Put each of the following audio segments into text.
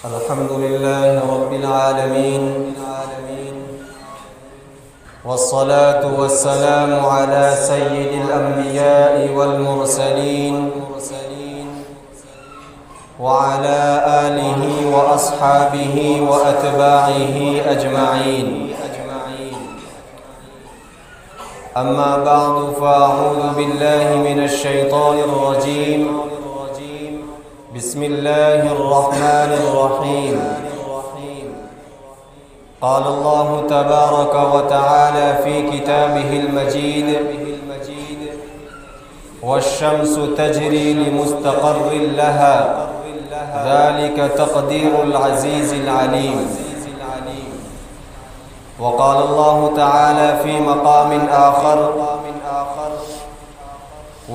الحمد لله رب العالمين والصلاة والسلام على سيد الأنبياء والمرسلين وعلى آله وأصحابه وأتباعه أجمعين. أما بعد فأعوذ بالله من الشيطان الرجيم. بسم الله الرحمن الرحيم. قال الله تبارك وتعالى في كتابه المجيد: والشمس تجري لمستقر لها ذلك تقدير العزيز العليم. وقال الله تعالى في مقام آخر: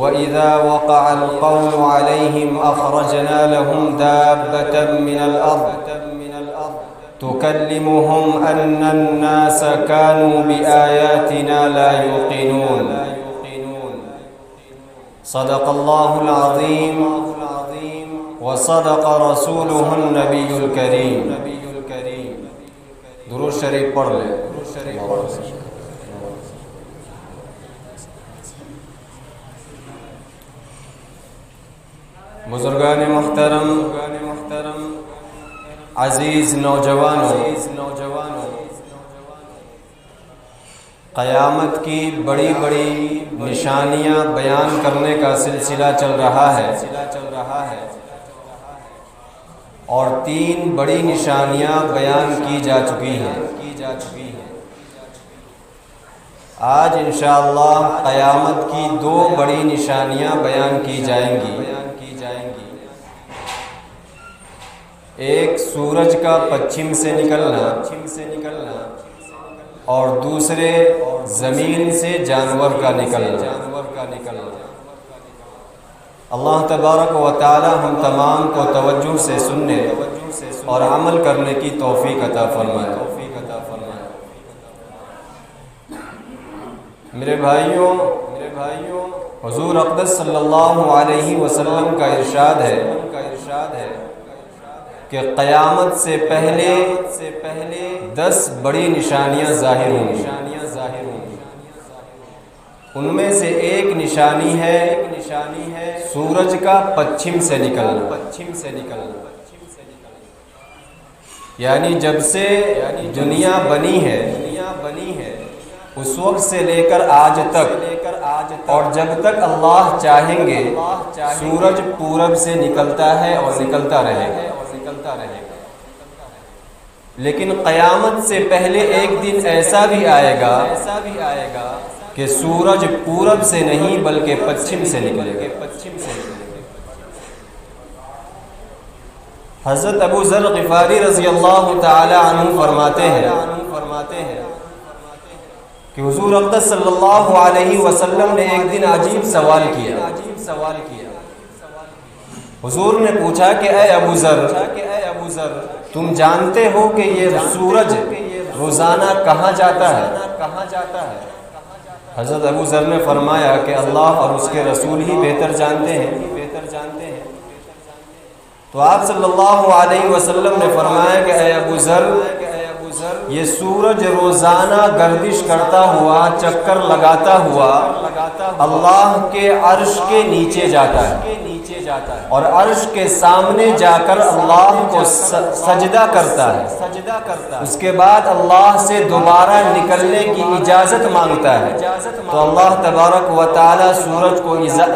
وإذا وقع القول عليهم أخرجنا لهم دابة من الأرض تكلمهم أن الناس كانوا بآياتنا لا يوقنون. صدق الله العظيم وصدق رسوله النبي الكريم. درود شریف پڑھ لیں. بزرگان محترم، عزیز نوجوانوں، قیامت کی بڑی بڑی نشانیاں بیان کرنے کا سلسلہ چل رہا ہے اور 3 بڑی نشانیاں بیان کی جا چکی ہیں. آج انشاءاللہ قیامت کی 2 بڑی نشانیاں بیان کی جائیں گی. ایک سورج کا پچھم سے نکلنا اور دوسرے زمین سے جانور کا نکلنا. اللہ تبارک و تعالی ہم تمام کو توجہ سے سننے اور عمل کرنے کی توفیق عطا فرمائے. میرے بھائیوں، حضور اقدس صلی اللہ علیہ وسلم کا ارشاد ہے کہ قیامت سے پہلے 10 بڑی نشانیاں ظاہر ہوں گی. ان میں سے ایک نشانی ہے سورج کا پچھم سے نکلنا. یعنی جب سے دنیا بنی ہے اس وقت سے لے کر آج تک اور جب تک اللہ چاہیں گے سورج پورب سے نکلتا ہے اور نکلتا رہے گا. لیکن قیامت سے پہلے ایک دن ایسا بھی آئے گا کہ سورج پورب سے نہیں بلکہ پچھم سے نکلے گا. حضرت ابو ذر غفاری رضی اللہ تعالی عنہ فرماتے ہیں کہ حضور اقدس صلی اللہ علیہ وسلم نے ایک دن عجیب سوال کیا. حضور نے پوچھا کہ اے ابو ذر، تم جانتے ہو کہ یہ سورج روزانہ کہاں جاتا ہے؟ حضرت ابو ذر نے فرمایا کہ اللہ اور اس کے رسول ہی بہتر جانتے ہیں. تو آپ صلی اللہ علیہ وسلم نے فرمایا کہ اے ابو ذر، یہ سورج روزانہ گردش کرتا ہوا، چکر لگاتا ہوا اللہ کے عرش کے نیچے جاتا ہے اور عرش کے سامنے جا کر اللہ کو سجدہ کرتا ہے. اس کے بعد اللہ سے دوبارہ نکلنے کی اجازت مانگتا ہے تو اللہ تبارک و تعالی سورج کو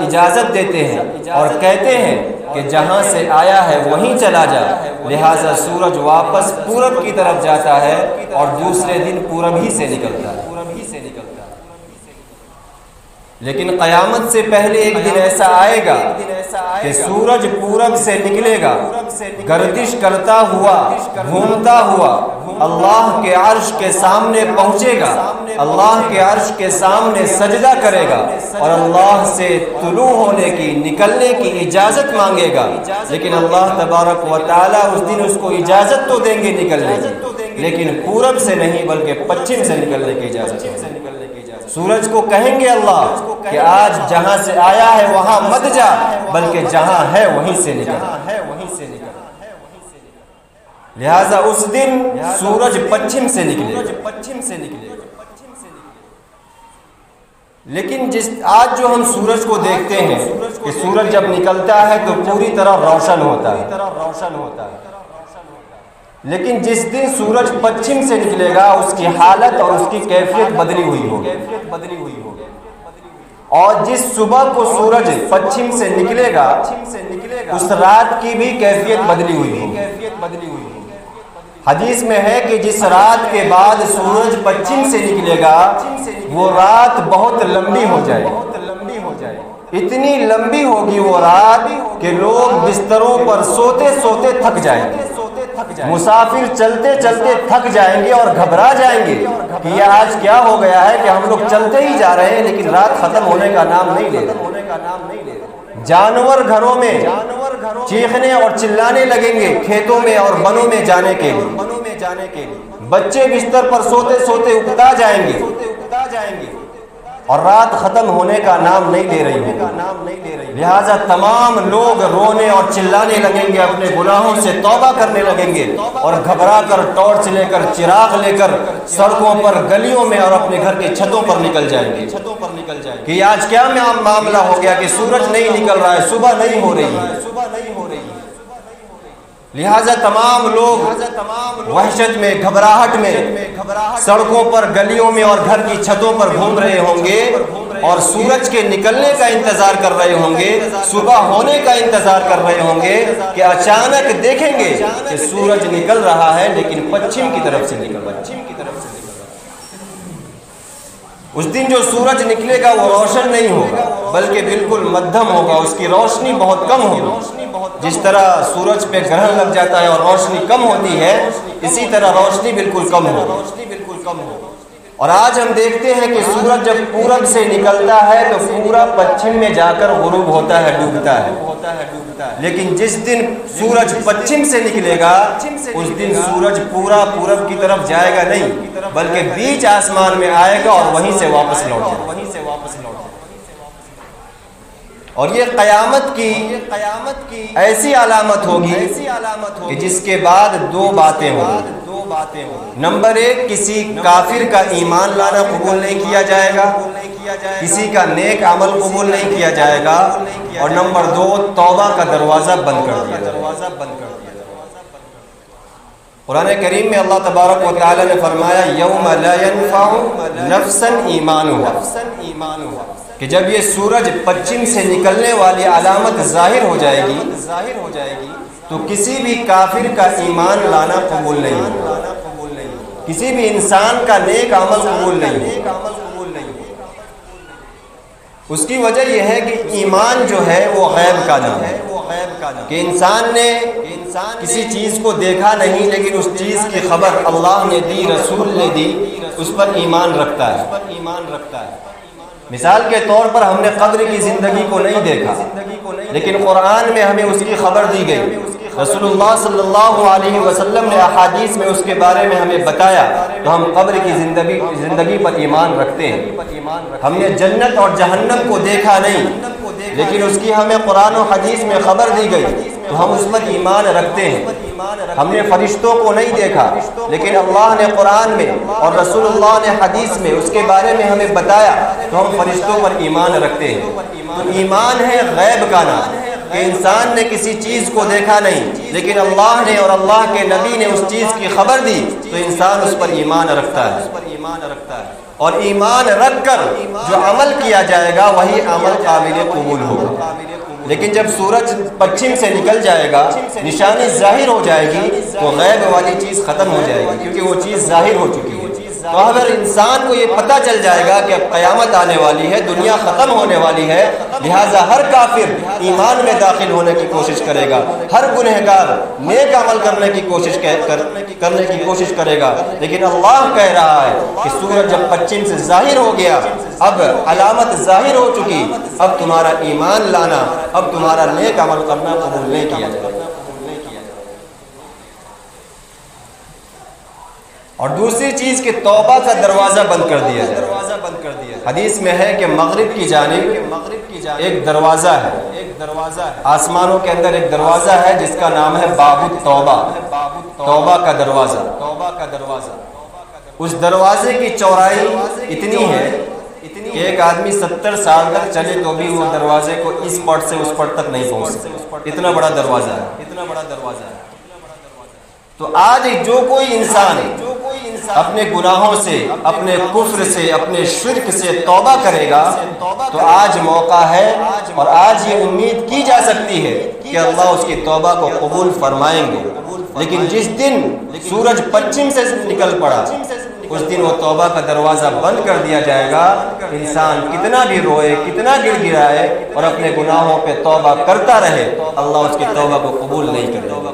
اجازت دیتے ہیں اور کہتے ہیں کہ جہاں سے آیا ہے وہیں چلا جا. لہٰذا سورج واپس پورب کی طرف جاتا ہے اور دوسرے دن پورب ہی سے نکلتا ہے. لیکن قیامت سے پہلے ایک دن ایسا آئے گا کہ سورج پورب سے نکلے گا، گردش کرتا ہوا، گھومتا ہوا اللہ کے عرش کے سامنے پہنچے گا، اللہ کے عرش کے سامنے سجدہ کرے گا اور اللہ سے طلوع ہونے کی، نکلنے کی اجازت مانگے گا. لیکن اللہ تبارک و تعالی اس دن اس کو اجازت تو دیں گے نکلنے کی، لیکن پورب سے نہیں بلکہ پچھم سے نکلنے کی اجازت ہے. سورج کو کہیں گے اللہ کہ آج جہاں سے آیا ہے وہاں مت جا بلکہ جہاں ہے وہیں سے نکل. لہذا اس دن سورج پچھم سے نکلے گا۔ لیکن آج جو ہم سورج کو دیکھتے ہیں کہ سورج جب نکلتا ہے تو پوری طرح روشن ہوتا ہے، لیکن جس دن سورج پچھم سے نکلے گا اس کی حالت اور اس کی کیفیت بدلی ہوئی ہوگی، اور جس صبح کو سورج پچھم سے نکلے گا اس رات کی بھی کیفیت بدلی ہوئی ہوگی۔ حدیث میں ہے کہ جس رات کے بعد سورج پچھم سے نکلے گا وہ رات بہت لمبی ہو جائے، اتنی لمبی ہوگی وہ رات کہ لوگ بستروں پر سوتے سوتے تھک جائیں گے، مسافر چلتے چلتے تھک جائیں گے اور گھبرا جائیں گے کہ یہ آج کیا ہو گیا ہے کہ ہم لوگ چلتے ہی جا رہے ہیں لیکن رات ختم ہونے کا نام نہیں لے رہے۔ جانور گھروں میں چیخنے اور چلانے لگیں گے کھیتوں میں اور بنوں میں جانے کے لیے، بچے بستر پر سوتے سوتے اکتا جائیں گے اور رات ختم ہونے کا نام نہیں لے رہی ہے۔ لہٰذا تمام لوگ رونے اور چلانے لگیں گے، اپنے گناہوں سے توبہ کرنے لگیں گے اور گھبرا کر ٹارچ لے کر چراغ لے کر سڑکوں پر گلیوں میں اور اپنے گھر کی چھتوں پر نکل جائیں گے کہ آج کیا معاملہ ہو گیا کہ سورج نہیں نکل رہا ہے، صبح نہیں ہو رہی ہے۔ لہٰذا تمام لوگ وحشت میں، گھبراہٹ میں سڑکوں پر گلیوں میں اور گھر کی چھتوں پر گھوم رہے ہوں گے اور سورج کے نکلنے کا انتظار کر رہے ہوں گے، صبح ہونے کا انتظار کر رہے ہوں گے کہ اچانک دیکھیں گے کہ سورج نکل رہا ہے لیکن پچھم کی طرف سے نکل رہا ہے۔ اس دن جو سورج نکلے گا وہ روشن نہیں ہوگا بلکہ بالکل مدھم ہوگا، اس کی روشنی بہت کم ہوگی۔ جس طرح سورج پہ گرہن لگ جاتا ہے اور روشنی کم ہوتی ہے، اسی طرح روشنی بالکل کم ہوگی۔ اور آج ہم دیکھتے ہیں کہ سورج جب پورب سے نکلتا ہے تو پورا پچھم میں جا کر غروب ہوتا ہے، ڈوبتا ہے، لیکن جس دن سورج پچھم سے نکلے گا اس دن سورج پورا پورب کی طرف جائے گا نہیں بلکہ بیچ آسمان میں آئے گا اور وہیں سے واپس لوٹ جائے گا۔ اور یہ قیامت کی ایسی علامت ہوگی کہ جس کے بعد دو باتیں ہوں۔ نمبر ایک، کسی کافر کا ایمان لانا قبول نہیں کیا جائے گا، کسی کا نیک عمل قبول نہیں کیا جائے گا، اور نمبر دو، توبہ کا دروازہ بند کر دیا جائے گا۔ قرآن کریم میں اللہ تبارک و تعالی نے فرمایا یوم لا ينفع نفسا ایمانها، کہ جب یہ سورج پچھم سے نکلنے والی علامت ظاہر ہو جائے گی تو کسی بھی کافر کا ایمان لانا قبول نہیں ہوگا، کسی بھی انسان کا نیک عمل قبول نہیں ہوگا۔ اس کی وجہ یہ ہے کہ ایمان جو ہے وہ غیب کا نام ہے، کہ انسان نے کسی چیز کو دیکھا نہیں لیکن اس چیز کی خبر اللہ نے دی، رسول نے دی، اس پر ایمان رکھتا ہے۔ مثال کے طور پر ہم نے قبر کی زندگی کو نہیں دیکھا لیکن قرآن میں ہمیں اس کی خبر دی گئی، رسول اللہ صلی اللہ علیہ وسلم نے احادیث میں اس کے بارے میں ہمیں بتایا، تو ہم قبر کی زندگی پر ایمان رکھتے ہیں۔ ہم نے جنت اور جہنم کو دیکھا نہیں لیکن اس کی ہمیں قرآن و حدیث میں خبر دی گئی تو ہم اس پر ایمان رکھتے ہیں۔ ہم نے فرشتوں کو نہیں دیکھا لیکن اللہ نے قرآن میں اور رسول اللہ نے حدیث میں اس کے بارے میں ہمیں بتایا تو ہم فرشتوں پر ایمان رکھتے ہیں۔ تو ایمان ہے غیب کا نام، کہ انسان نے کسی چیز کو دیکھا نہیں لیکن اللہ نے اور اللہ کے نبی نے اس چیز کی خبر دی تو انسان اس پر ایمان رکھتا ہے، اور ایمان رکھ کر جو عمل کیا جائے گا وہی عمل قابل قبول ہوگا۔ لیکن جب سورج پچھم سے نکل جائے گا، نشانی ظاہر ہو جائے گی تو غیب والی چیز ختم ہو جائے گی کیونکہ وہ چیز ظاہر ہو چکی ہے۔ تو اگر انسان کو یہ پتہ چل جائے گا کہ اب قیامت آنے والی ہے، دنیا ختم ہونے والی ہے، لہٰذا ہر کافر ایمان میں داخل ہونے کی کوشش کرے گا، ہر گنہگار نیک عمل کرنے کی کوشش کرے گا، لیکن اللہ کہہ رہا ہے کہ سورج جب پچھم سے ظاہر ہو گیا، اب علامت ظاہر ہو چکی، اب تمہارا ایمان لانا، اب تمہارا نیک عمل کرنا قبول نہیں کیا جائے گا۔ اور دوسری چیز کہ توبہ کا دروازہ بند کر دیا جائے۔ حدیث میں ہے کہ مغرب کی جانب ایک دروازہ ہے، آسمانوں کے اندر ایک دروازہ ہے جس کا نام ہے باب التوبہ، توبہ کا دروازہ۔ اس دروازے کی چوڑائی اتنی ہے کہ ایک آدمی 70 سال تک چلے تو بھی وہ دروازے کو اس پٹ سے اس پٹ تک نہیں پہنچ سکتا، اتنا بڑا دروازہ ہے۔ تو آج جو کوئی انسان اپنے گناہوں سے، اپنے کفر سے، اپنے شرک سے توبہ کرے گا تو آج موقع ہے اور آج یہ امید کی جا سکتی ہے کہ اللہ اس کی توبہ کو قبول فرمائیں گے۔ لیکن جس دن سورج پچھم سے نکل پڑا اس دن وہ توبہ کا دروازہ بند کر دیا جائے گا۔ انسان کتنا بھی روئے، کتنا گڑ گڑائے اور اپنے گناہوں پہ توبہ کرتا رہے، اللہ اس کی توبہ کو قبول نہیں کرے گا۔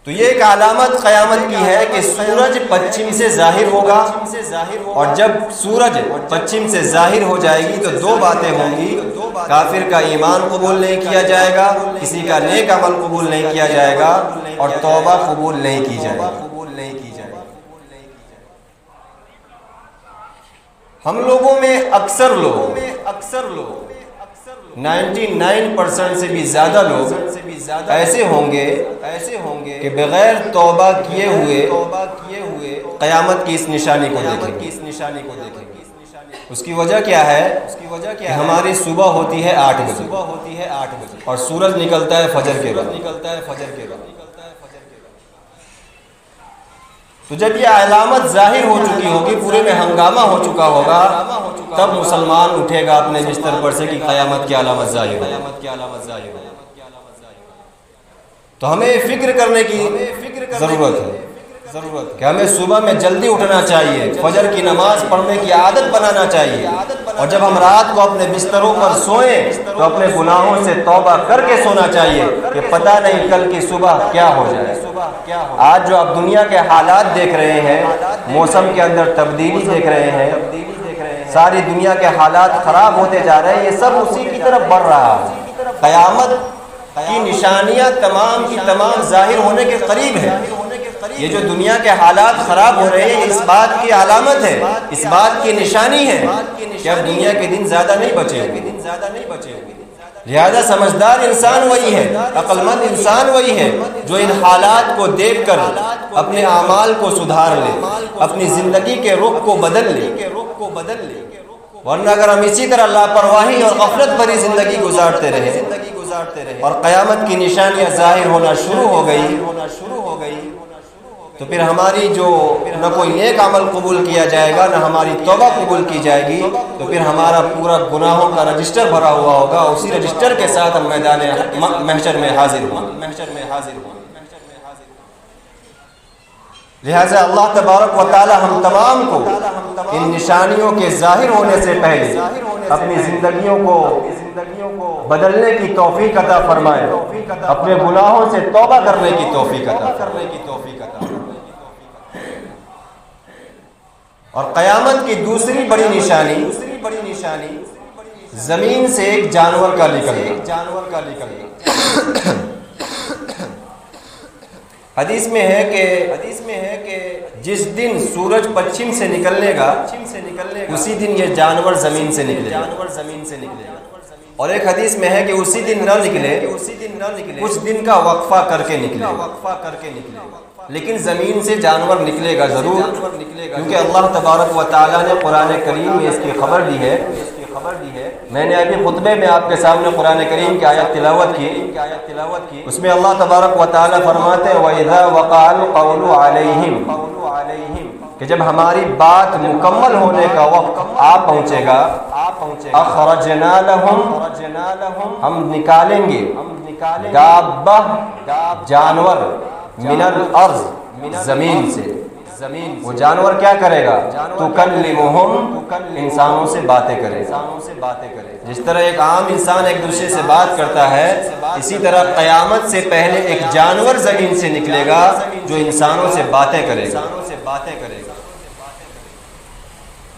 تو یہ ایک علامت قیامت کی ہے کہ سورج پچھم سے ظاہر ہوگا، اور جب سورج پچھم سے ظاہر ہو جائے گی تو دو باتیں ہوں گی، کافر کا ایمان قبول نہیں کیا جائے گا، کسی کا نیک عمل قبول نہیں کیا جائے گا، اور توبہ قبول نہیں کی جائے گی۔ ہم لوگوں میں اکثر لوگ 99% سے بھی زیادہ لوگ ایسے ہوں گے کہ بغیر توبہ کیے ہوئے قیامت کی اس نشانی کو دیکھیں گے۔ اس کی وجہ کیا ہے؟ کہ ہماری صبح ہوتی ہے 8 بجے اور سورج نکلتا ہے فجر کے وقت۔ تو جب یہ علامت ظاہر ہو چکی ہوگی، پورے میں ہنگامہ ہو چکا ہوگا، تب مسلمان اٹھے گا اپنے بستر پر سے کہ قیامت کی علامت ظاہر ہے۔ تو ہمیں فکر کرنے کی ضرورت ہے کہ ہمیں صبح میں جلدی اٹھنا چاہیے، فجر کی نماز پڑھنے کی عادت بنانا چاہیے، اور جب ہم رات کو اپنے بستروں پر سوئیں تو اپنے گناہوں سے توبہ کر کے سونا چاہیے کہ پتہ نہیں کل کی صبح کیا ہو جائے۔ آج جو آپ دنیا کے حالات دیکھ رہے ہیں، موسم کے اندر تبدیلی دیکھ رہے ہیں، ساری دنیا کے حالات خراب ہوتے جا رہے ہیں، یہ سب اسی کی طرف بڑھ رہا ہے۔ قیامت کی نشانیاں تمام کی تمام ظاہر ہونے کے قریب ہیں۔ یہ جو دنیا کے حالات خراب ہو رہے ہیں، اس بات کی علامت ہے، اس بات کی نشانی ہے کہ اب دنیا کے دن زیادہ نہیں بچے ہوئے۔ لہذا سمجھدار انسان وہی ہے، عقل مند انسان وہی ہے جو ان حالات کو دیکھ کر اپنے اعمال کو سدھار لے، اپنی زندگی کے رخ کو بدل لے۔ ورنہ اگر ہم اسی طرح لاپرواہی اور غفلت بھری زندگی گزارتے رہے اور قیامت کی نشانیاں ظاہر ہونا شروع ہو گئی تو پھر ہماری جو نہ کوئی نیک عمل قبول کیا جائے گا، نہ ہماری توبہ قبول کی جائے گی، تو پھر ہمارا پورا گناہوں کا رجسٹر بھرا ہوا ہوگا، اسی رجسٹر کے ساتھ ہم میدان محشر میں حاضر ہوں۔ لہذا اللہ تبارک و تعالی ہم تمام کو ان نشانیوں کے ظاہر ہونے سے پہلے اپنی زندگیوں کو بدلنے کی توفیق عطا فرمائے، اپنے گناہوں سے توبہ کرنے کی توفیق عطا فرمائے۔ اور قیامت کی دوسری بڑی نشانی زمین سے ایک جانور کا نکلنا۔ حدیث میں ہے کہ جس دن سورج پچھم سے نکلنے گا اسی دن یہ جانور زمین سے نکلے گا، اور ایک حدیث میں ہے کہ اسی دن نہ نکلے، کچھ دن کا وقفہ کر کے نکلے، لیکن زمین سے جانور نکلے گا ضرور، کیونکہ اللہ تبارک و تعالیٰ نے قرآن کریم میں اس کی خبر دی ہے۔ میں نے ابھی خطبے میں آپ کے سامنے قرآن کریم کی آیت تلاوت کی، اس میں اللہ تبارک و تعالیٰ فرماتے ہیں وَإِذَا وَقَعَ الْقَوْلُ عَلَيْهِمْ، کہ جب ہماری بات مکمل ہونے کا وقت آ پہنچے گا، اخرجنا لہم، ہم نکالیں گے دابہ جانور من الارض، زمین سے۔ وہ جانور کیا کرے گا؟ تکلمہم، انسانوں سے باتیں کرے گا۔ جس طرح ایک عام انسان ایک دوسرے سے بات کرتا ہے، اسی طرح قیامت سے پہلے ایک جانور زمین سے نکلے گا جو انسانوں سے باتیں کرے گا۔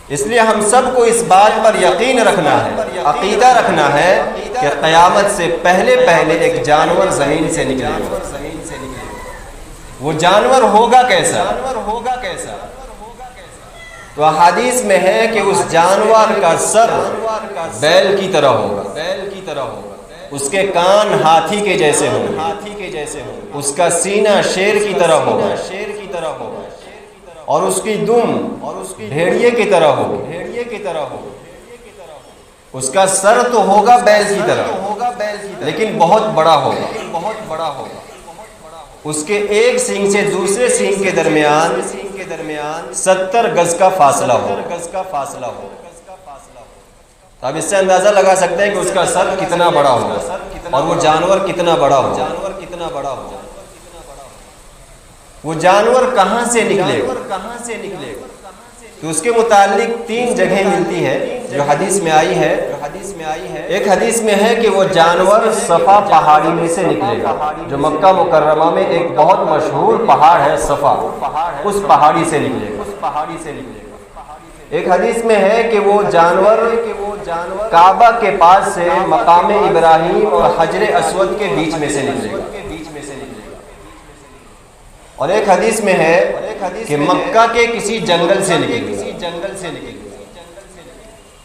اس لیے ہم سب کو اس بات پر یقین رکھنا ہے، عقیدہ رکھنا ہے کہ قیامت سے پہلے ایک جانور زمین سے نکلے گا۔ وہ جانور ہوگا کیسا؟ تو حدیث میں ہے کہ اس جانور کا سر بیل کی طرح ہوگا، اس کے کان ہاتھی کے جیسے ہوں گے، اس کا سینہ شیر کی طرح ہوگا، اور اس کی دم بھیڑیے کی طرح ہوگی۔ اس کا سر تو ہوگا بیل کی طرح لیکن بہت بڑا ہوگا، اس کے ایک سینگ سے دوسرے سینگ کے درمیان 70 گز کا فاصلہ ہوگا۔ تو آپ اس سے اندازہ لگا سکتے ہیں کہ اس کا سر کتنا بڑا ہوگا اور وہ جانور کتنا بڑا ہوگا۔ وہ جانور کہاں سے نکلے گا؟ تو اس کے متعلق 3 جگہیں ملتی ہیں جو حدیث میں آئی ہے۔ ایک حدیث میں ہے کہ وہ جانور صفا پہاڑی میں سے نکلے گا، جو مکہ مکرمہ میں ایک بہت مشہور پہاڑ ہے صفا، اس پہاڑی سے نکلے گا۔ ایک حدیث میں ہے کہ وہ جانور کعبہ کے پاس سے مقام ابراہیم اور حجر اسود کے بیچ میں سے نکلے گا۔ اور ایک حدیث میں ہے کہ مکہ کے کسی جنگل سے نکلے گا۔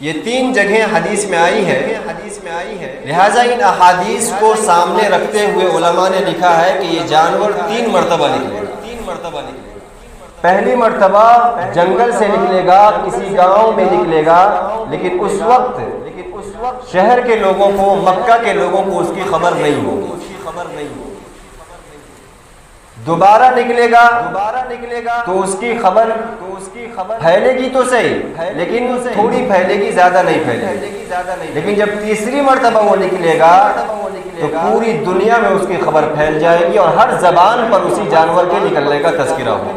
یہ 3 جگہیں حدیث میں آئی ہے، لہٰذا ان احادیث کو سامنے رکھتے ہوئے علماء نے لکھا ہے کہ یہ جانور 3 مرتبہ نکلے گا۔ پہلی مرتبہ جنگل سے نکلے گا، کسی گاؤں میں نکلے گا، لیکن اس وقت شہر کے لوگوں کو، مکہ کے لوگوں کو اس کی خبر نہیں ہوگی۔ دوبارہ نکلے گا تو اس کی خبر پھیلے گی تو صحیح، لیکن تھوڑی پھیلے گی، زیادہ نہیں پھیلے گی۔ لیکن جب تیسری مرتبہ وہ نکلے گا تو پوری دنیا میں اس کی خبر پھیل جائے گی اور ہر زبان پر اسی جانور کے نکلنے کا تذکرہ ہوگا۔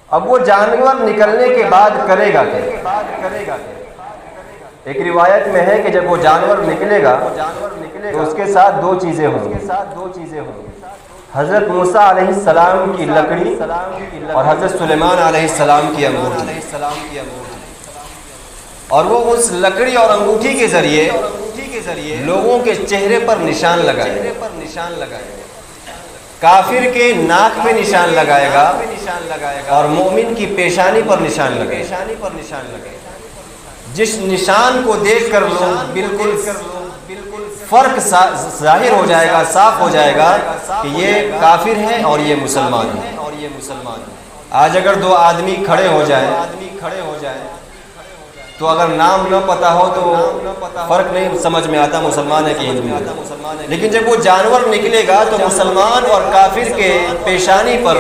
اب وہ جانور نکلنے کے بعد کرے گا کیا؟ ایک روایت میں ہے کہ جب وہ جانور نکلے گا تو اس کے ساتھ 2 چیزیں ہوں گی، حضرت موسیٰ علیہ السلام کی لکڑی اور حضرت سلیمان علیہ السلام کی انگوٹھی، اور وہ اس لکڑی اور انگوٹھی کے ذریعے لوگوں کے چہرے پر نشان لگائے گا۔ کافر کے ناک پہ نشان لگائے گا اور مومن کی پیشانی پر نشان لگائے گا۔ جس نشان کو دیکھ کر لوگ بالکل فرق ظاہر ہو جائے گا، صاف ہو جائے گا کہ یہ کافر ہے اور یہ مسلمان ہے۔ آج اگر 2 آدمی کھڑے ہو جائیں تو اگر نام نہ پتا ہو تو فرق نہیں سمجھ میں آتا مسلمان ہے کہ ہندو ہے، لیکن جب وہ جانور نکلے گا تو مسلمان اور کافر کے پیشانی پر،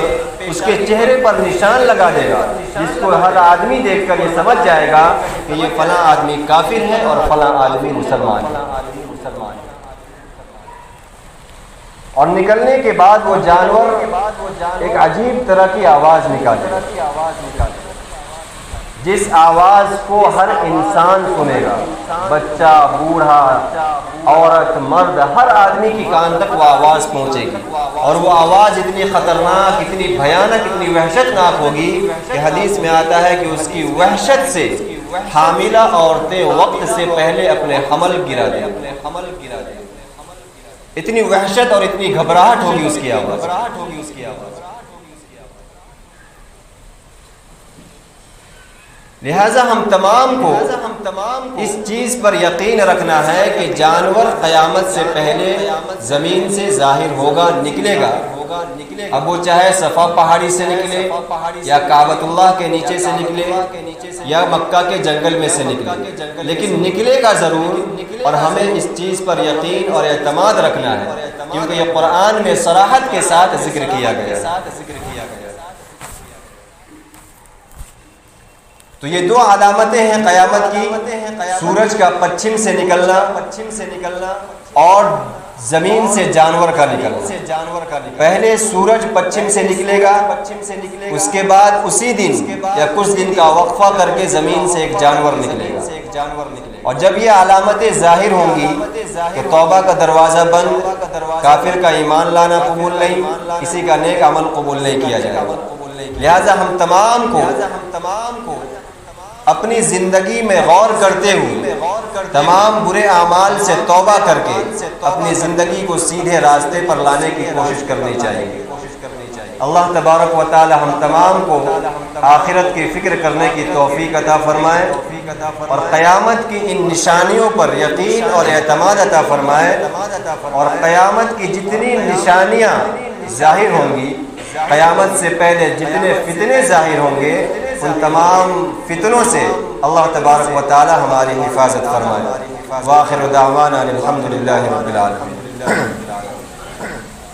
اس کے چہرے پر نشان لگا دے گا، جس کو ہر آدمی دیکھ کر یہ سمجھ جائے گا کہ یہ فلاں آدمی کافر ہے اور فلاں آدمی مسلمان ہے۔ اور نکلنے کے بعد وہ جانور ایک عجیب طرح کی آواز نکالے گا، جس آواز کو ہر انسان سنے گا، بچہ، بوڑھا، عورت، مرد، ہر آدمی کی کان تک وہ آواز پہنچے گی، اور وہ آواز اتنی خطرناک، اتنی بھیانک، اتنی وحشتناک ہوگی کہ حدیث میں آتا ہے کہ اس کی وحشت سے حاملہ عورتیں وقت سے پہلے اپنے حمل گرا دیں۔ اتنی وحشت اور اتنی گھبراہٹ ہوگی اس کی آواز۔ لہٰذا ہم تمام کو اس چیز پر یقین رکھنا ہے کہ جانور قیامت سے پہلے زمین سے ظاہر ہوگا، نکلے گا۔ اب وہ چاہے صفا پہاڑی سے نکلے یا کعبۃ اللہ کے نیچے سے نکلے یا مکہ کے جنگل میں سے نکلے، لیکن نکلے گا ضرور، اور ہمیں اس چیز پر یقین اور اعتماد رکھنا ہے، کیونکہ یہ قرآن میں صراحت کے ساتھ ذکر کیا گیا ہے۔ تو یہ 2 علامتیں ہیں قیامت کی، سورج کا پچھم سے نکلنا اور زمین سے جانور کا نکلنا۔ پہلے سورج پچھم سے نکلے گا، اس کے بعد اسی دن یا کچھ دن کا وقفہ کر کے زمین سے ایک جانور نکلے گا، اور جب یہ علامتیں ظاہر ہوں گی تو توبہ کا دروازہ بند، کافر کا ایمان لانا قبول نہیں، کسی کا نیک عمل قبول نہیں کیا جائے گا۔ لہٰذا ہم تمام کو اپنی زندگی میں غور کرتے ہوئے تمام برے اعمال سے توبہ کر کے اپنی زندگی کو سیدھے راستے پر لانے کی کوشش کرنی چاہیے۔ اللہ تبارک و تعالی ہم تمام کو آخرت کی فکر کرنے کی توفیق عطا فرمائے اور قیامت کی ان نشانیوں پر یقین اور اعتماد عطا فرمائے، اور قیامت کی جتنی نشانیاں ظاہر ہوں گی، قیامت سے پہلے جتنے فتنے ظاہر ہوں گے، ان تمام فتنوں سے اللہ تبارک و تعالی ہماری حفاظت فرمائے۔ وآخر دعوانا الحمدللہ رب العالمین۔